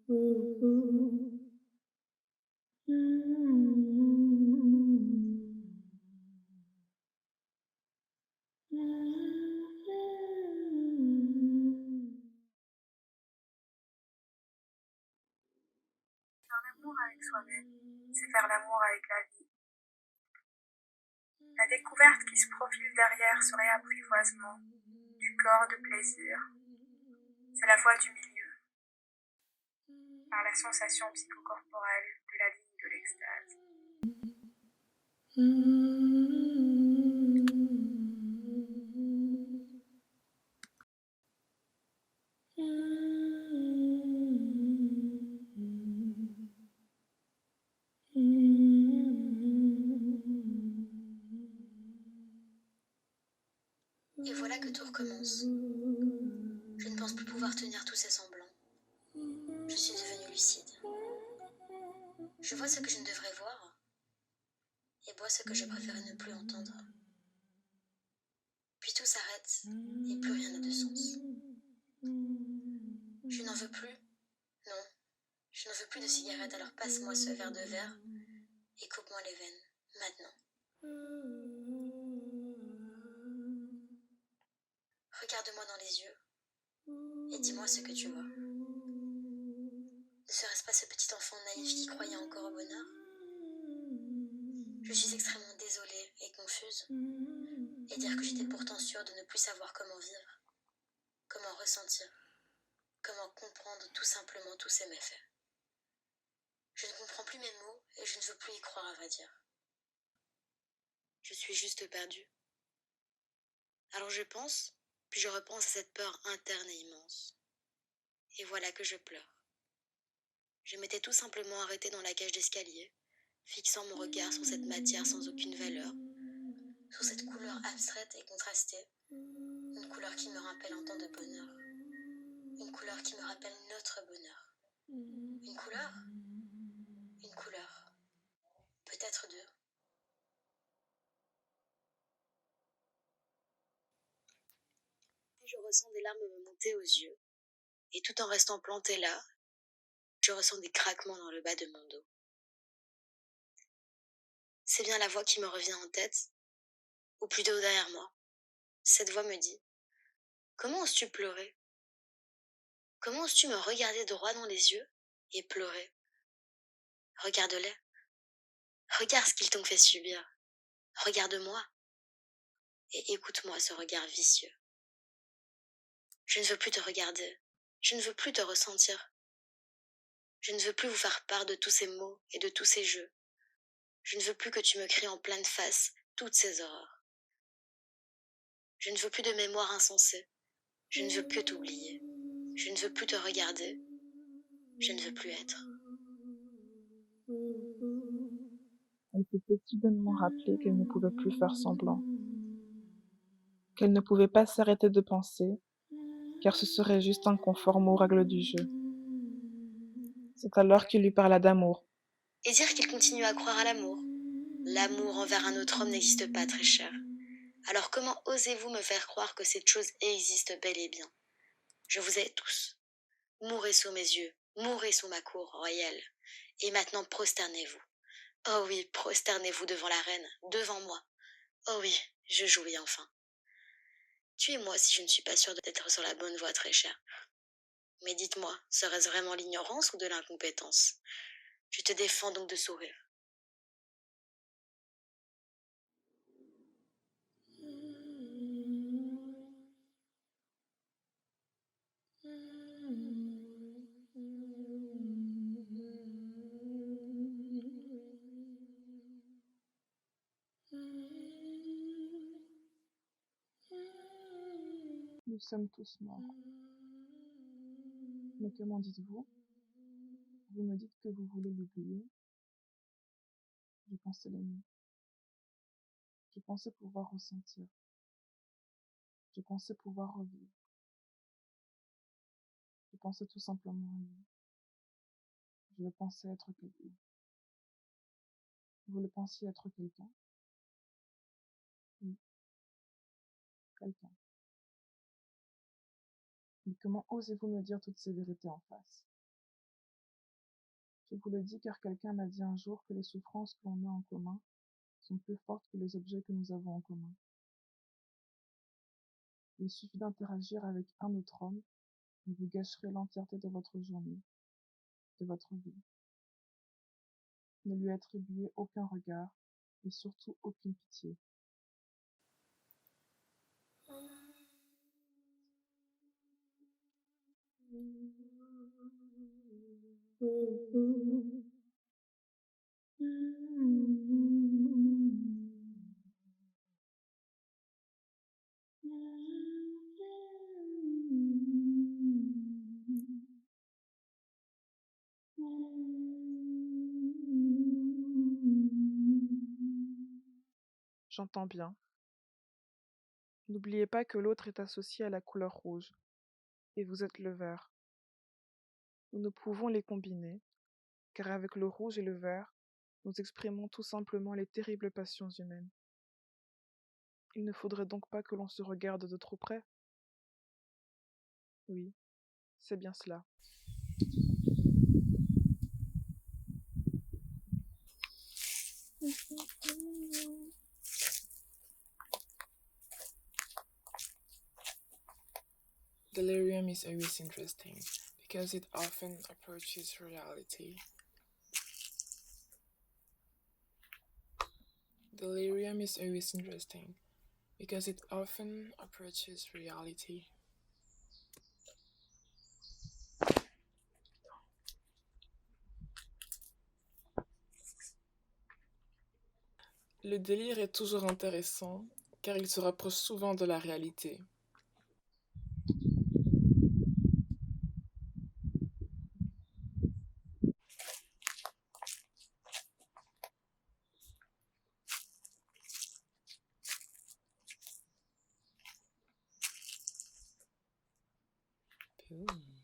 L'amour avec soi-même, c'est faire l'amour avec la vie. La découverte qui se profile derrière ce réapprivoisement du corps de plaisir, c'est la voie du milieu, par la sensation psychocorporelle de la ligne de l'extase. Et voilà que tout recommence. Je ne pense plus pouvoir tenir tous ces semblants. Je suis devenue lucide. Je vois ce que je ne devrais voir et bois ce que je préférais ne plus entendre. Puis tout s'arrête et plus rien n'a de sens. Je n'en veux plus. Non, je n'en veux plus de cigarettes, alors passe-moi ce verre de verre et coupe-moi les veines, maintenant. Regarde-moi dans les yeux et dis-moi ce que tu vois. Ne serait-ce pas ce petit enfant naïf qui croyait encore au bonheur? Je suis extrêmement désolée et confuse, et dire que j'étais pourtant sûre de ne plus savoir comment vivre, comment ressentir, comment comprendre tout simplement tous ces méfaits. Je ne comprends plus mes mots et je ne veux plus y croire, à vrai dire. Je suis juste perdue. Alors je pense, puis je repense à cette peur interne et immense. Et voilà que je pleure. Je m'étais tout simplement arrêtée dans la cage d'escalier, fixant mon regard sur cette matière sans aucune valeur, sur cette couleur abstraite et contrastée, une couleur qui me rappelle un temps de bonheur, une couleur qui me rappelle notre bonheur. Une couleur? Une couleur. Peut-être deux. Puis je ressens des larmes me monter aux yeux, et tout en restant plantée là, je ressens des craquements dans le bas de mon dos. C'est bien la voix qui me revient en tête, ou plutôt derrière moi. Cette voix me dit: comment oses-tu pleurer? Comment oses-tu me regarder droit dans les yeux et pleurer? Regarde-les. Regarde ce qu'ils t'ont fait subir. Regarde-moi et écoute-moi ce regard vicieux. Je ne veux plus te regarder. Je ne veux plus te ressentir. Je ne veux plus vous faire part de tous ces mots et de tous ces jeux. Je ne veux plus que tu me cries en pleine face toutes ces horreurs. Je ne veux plus de mémoire insensée. Je ne veux que t'oublier. Je ne veux plus te regarder. Je ne veux plus être. Elle s'était soudainement rappelé qu'elle ne pouvait plus faire semblant, qu'elle ne pouvait pas s'arrêter de penser, car ce serait juste inconforme aux règles du jeu. C'est alors qu'il lui parla d'amour. Et dire qu'il continue à croire à l'amour. L'amour envers un autre homme n'existe pas, très cher. Alors comment osez-vous me faire croire que cette chose existe bel et bien? Je vous hais tous. Mourez sous mes yeux, mourez sous ma cour royale. Et maintenant prosternez-vous. Oh oui, prosternez-vous devant la reine, devant moi. Oh oui, je jouis enfin. Tuez-moi si je ne suis pas sûre d'être sur la bonne voie, très chère. Mais dites-moi, serait-ce vraiment l'ignorance ou de l'incompétence? Je te défends donc de sourire. Nous sommes tous morts. Mais que m'en dites-vous? Vous me dites que vous voulez l'oublier. Je pensais l'aimer. Je pensais pouvoir ressentir. Je pensais pouvoir revivre. Je pensais tout simplement aimer. Je pensais être quelqu'un. Vous le pensiez être quelqu'un? Oui, quelqu'un. Mais comment osez-vous me dire toutes ces vérités en face? Je vous le dis car quelqu'un m'a dit un jour que les souffrances que l'on a en commun sont plus fortes que les objets que nous avons en commun. Il suffit d'interagir avec un autre homme et vous gâcherez l'entièreté de votre journée, de votre vie. Ne lui attribuez aucun regard et surtout aucune pitié. J'entends bien. N'oubliez pas que l'autre est associé à la couleur rouge, et vous êtes le vert. Nous ne pouvons les combiner, car avec le rouge et le vert, nous exprimons tout simplement les terribles passions humaines. Il ne faudrait donc pas que l'on se regarde de trop près. Oui, c'est bien cela. Delirium is always interesting because it often approaches reality. Delirium is always interesting because it often approaches reality. Le délire est toujours intéressant car il se rapproche souvent de la réalité. Ooh.